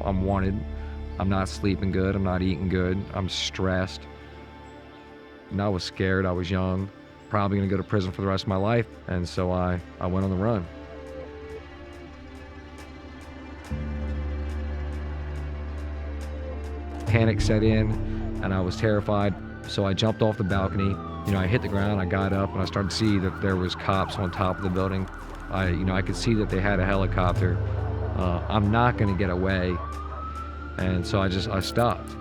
I'm wanted. I'm not sleeping good. I'm not eating good. I'm stressed. And I was scared. I was young. Probably gonna go to prison for the rest of my life. And so I went on the run. Panic set in and I was terrified. So I jumped off the balcony. I hit the ground, I got up, and I started to see that there was cops on top of the building. I could see that they had a helicopter. I'm not gonna get away. And so I stopped.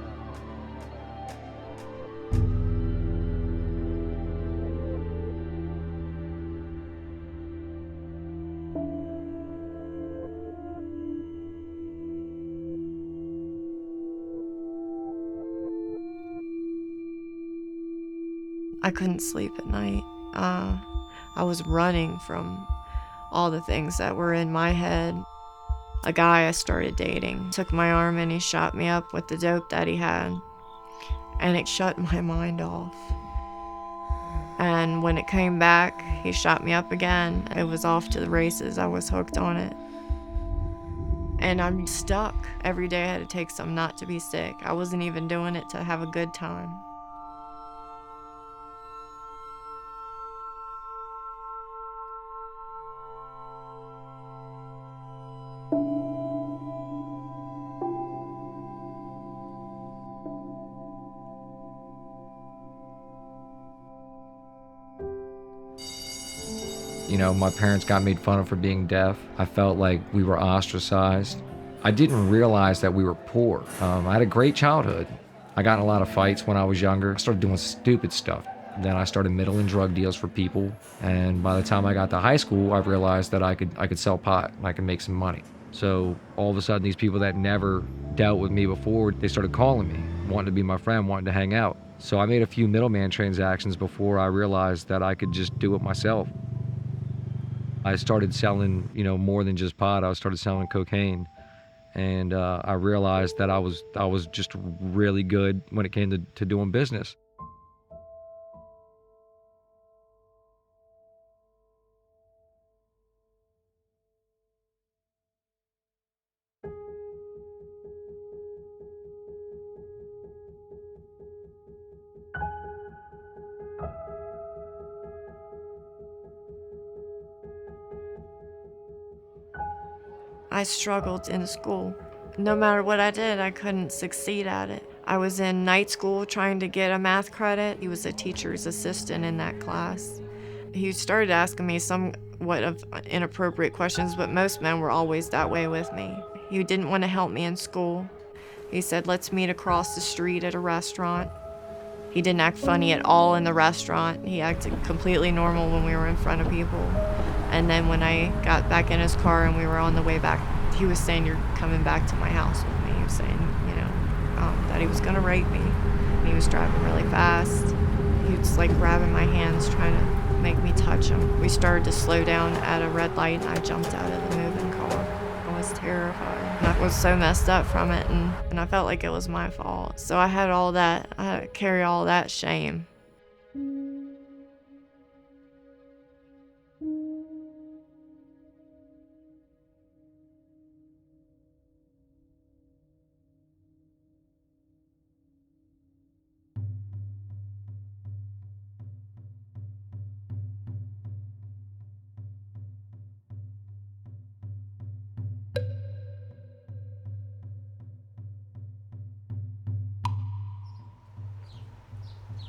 I couldn't sleep at night. I was running from all the things that were in my head. A guy I started dating took my arm and he shot me up with the dope that he had. And it shut my mind off. And when it came back, he shot me up again. It was off to the races. I was hooked on it. And I'm stuck. Every day I had to take some not to be sick. I wasn't even doing it to have a good time. My parents got made fun of for being deaf. I felt like we were ostracized. I didn't realize that we were poor. I had a great childhood. I got in a lot of fights when I was younger. I started doing stupid stuff. Then I started middling drug deals for people. And by the time I got to high school, I realized that I could sell pot and I could make some money. So all of a sudden, these people that never dealt with me before, they started calling me, wanting to be my friend, wanting to hang out. So I made a few middleman transactions before I realized that I could just do it myself. I started selling, more than just pot. I started selling cocaine. And I realized that I was just really good when it came to doing business. I struggled in school. No matter what I did, I couldn't succeed at it. I was in night school trying to get a math credit. He was a teacher's assistant in that class. He started asking me somewhat of inappropriate questions, but most men were always that way with me. He didn't want to help me in school. He said, let's meet across the street at a restaurant. He didn't act funny at all in the restaurant. He acted completely normal when we were in front of people. And then when I got back in his car and we were on the way back, he was saying, you're coming back to my house with me. He was saying, that he was gonna rape me. And he was driving really fast. He was like grabbing my hands, trying to make me touch him. We started to slow down at a red light and I jumped out of the moving car. I was terrified. And I was so messed up from it and I felt like it was my fault. So I had to carry all that shame.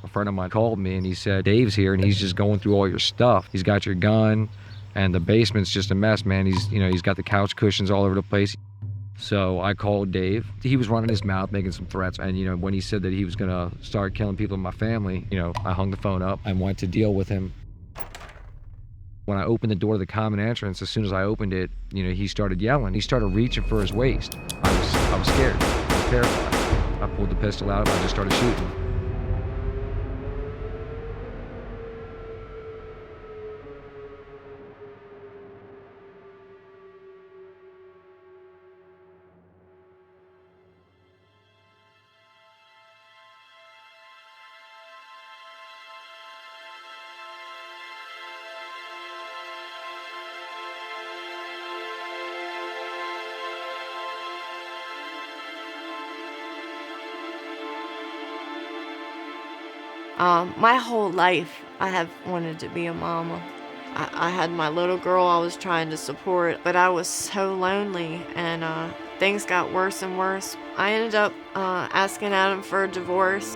A friend of mine called me and he said, Dave's here and he's just going through all your stuff. He's got your gun and the basement's just a mess, man. He's got the couch cushions all over the place. So I called Dave. He was running his mouth, making some threats. And, when he said that he was gonna start killing people in my family, I hung the phone up and went to deal with him. When I opened the door to the common entrance, as soon as I opened it, he started yelling. He started reaching for his waist. I was scared. I was terrified. I pulled the pistol out and I just started shooting. My whole life, I have wanted to be a mama. I had my little girl I was trying to support, but I was so lonely, and things got worse and worse. I ended up asking Adam for a divorce.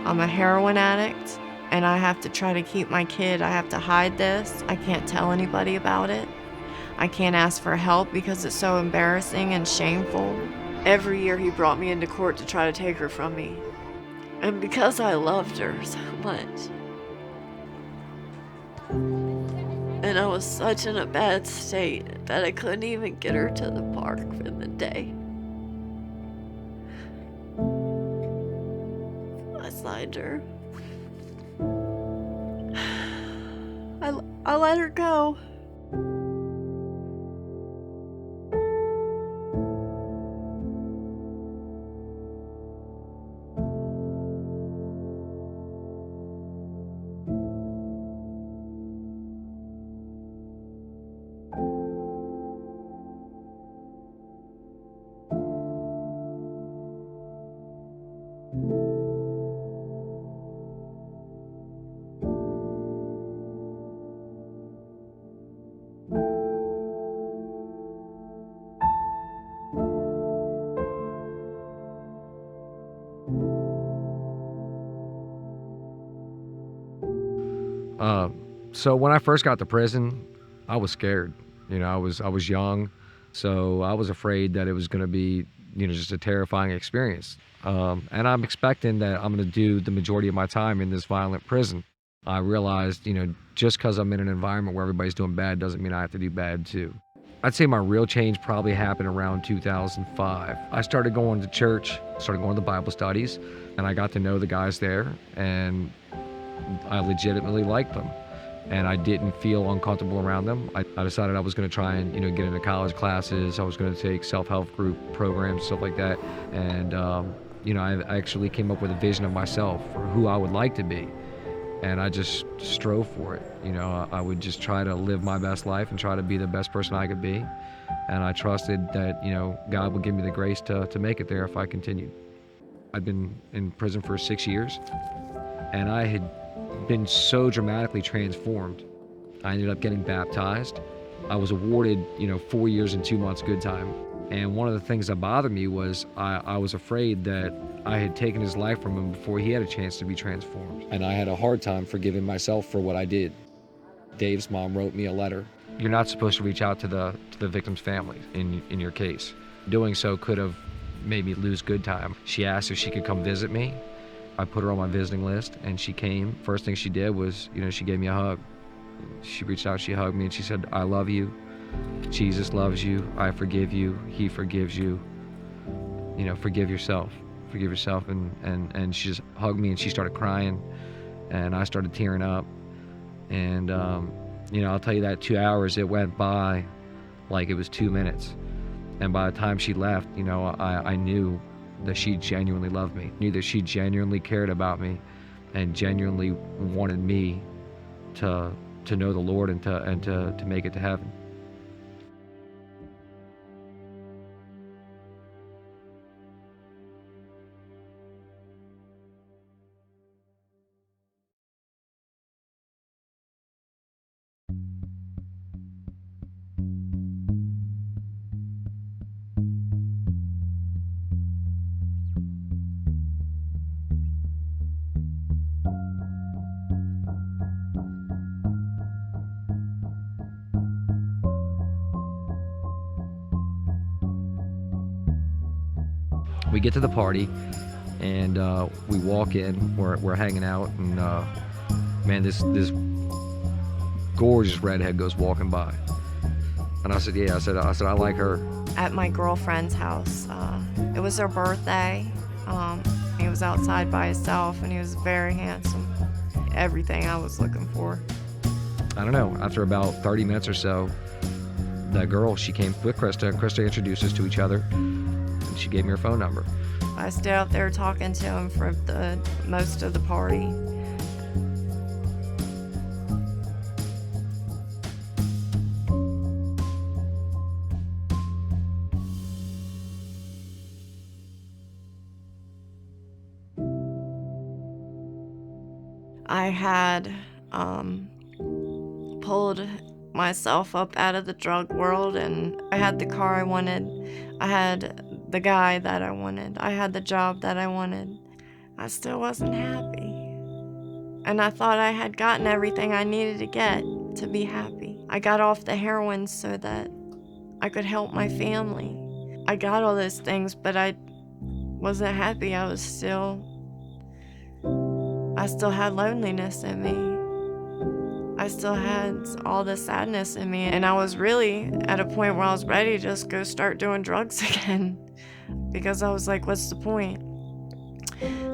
I'm a heroin addict, and I have to try to keep my kid. I have to hide this. I can't tell anybody about it. I can't ask for help because it's so embarrassing and shameful. Every year he brought me into court to try to take her from me. And because I loved her so much, and I was such in a bad state that I couldn't even get her to the park for the day, I signed her. I let her go. So when I first got to prison, I was scared. I was young, so I was afraid that it was going to be, just a terrifying experience. And I'm expecting that I'm going to do the majority of my time in this violent prison. I realized, just because I'm in an environment where everybody's doing bad doesn't mean I have to do bad too. I'd say my real change probably happened around 2005. I started going to church, started going to Bible studies, and I got to know the guys there, and I legitimately liked them. And I didn't feel uncomfortable around them. I decided I was going to try and get into college classes. I was going to take self-help group programs, stuff like that. And I actually came up with a vision of myself for who I would like to be, and I just strove for it. I would just try to live my best life and try to be the best person I could be. And I trusted that God would give me the grace to make it there if I continued. I'd been in prison for 6 years, and I had been so dramatically transformed. I ended up getting baptized. I was awarded 4 years and 2 months good time. And one of the things that bothered me was I was afraid that I had taken his life from him before he had a chance to be transformed. And I had a hard time forgiving myself for what I did. Dave's mom wrote me a letter. You're not supposed to reach out to the victim's family in your case. Doing so could have made me lose good time. She asked if she could come visit me. I put her on my visiting list, and she came. First thing she did was, she gave me a hug. She reached out, she hugged me, and she said, "I love you. Jesus loves you. I forgive you. He forgives you. Forgive yourself. Forgive yourself." And she just hugged me, and she started crying, and I started tearing up. And, I'll tell you that 2 hours, it went by like it was 2 minutes. And by the time she left, I knew that she genuinely loved me, knew that she genuinely cared about me and genuinely wanted me to know the Lord and to make it to heaven. We get to the party, and we walk in. We're hanging out, and man, this gorgeous redhead goes walking by, and I said, "Yeah," I said, "I like her." At my girlfriend's house, it was her birthday. He was outside by himself, and he was very handsome. Everything I was looking for. I don't know. After about 30 minutes or so, that girl, she came with Krista. Krista introduced us to each other. She gave me her phone number. I stayed out there talking to him for the most of the party. I had pulled myself up out of the drug world, and I had the car I wanted. I had the guy that I wanted. I had the job that I wanted. I still wasn't happy. And I thought I had gotten everything I needed to get to be happy. I got off the heroin so that I could help my family. I got all those things, but I wasn't happy. I still had loneliness in me. I still had all the sadness in me, and I was really at a point where I was ready to just go start doing drugs again, because I was like, what's the point?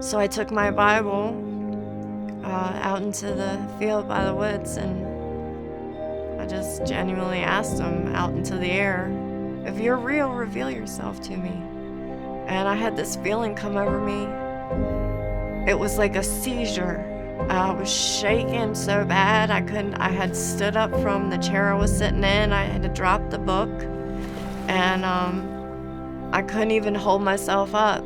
So I took my Bible out into the field by the woods, and I just genuinely asked him out into the air, if you're real, reveal yourself to me. And I had this feeling come over me. It was like a seizure. I was shaking so bad I had stood up from the chair I was sitting in. I had to drop the book, and I couldn't even hold myself up.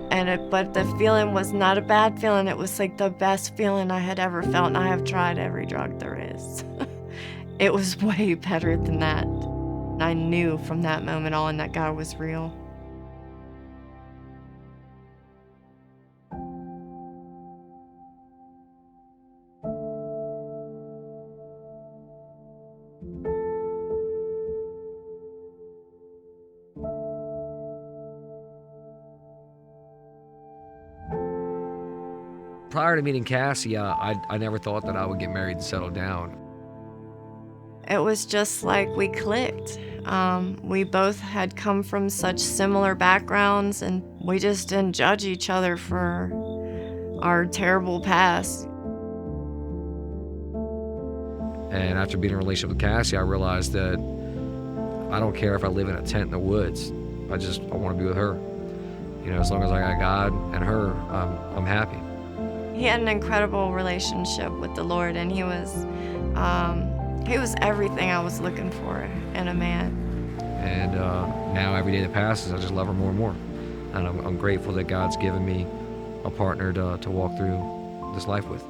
But the feeling was not a bad feeling. It was like the best feeling I had ever felt, and I have tried every drug there is. It was way better than that. I knew from that moment on that God was real. Prior to meeting Cassie, I never thought that I would get married and settle down. It was just like we clicked. We both had come from such similar backgrounds, and we just didn't judge each other for our terrible past. And after being in a relationship with Cassie, I realized that I don't care if I live in a tent in the woods. I want to be with her. You know, as long as I got God and her, I'm happy. He had an incredible relationship with the Lord, and he was everything I was looking for in a man. And now every day that passes, I just love her more and more. And I'm grateful that God's given me a partner to walk through this life with.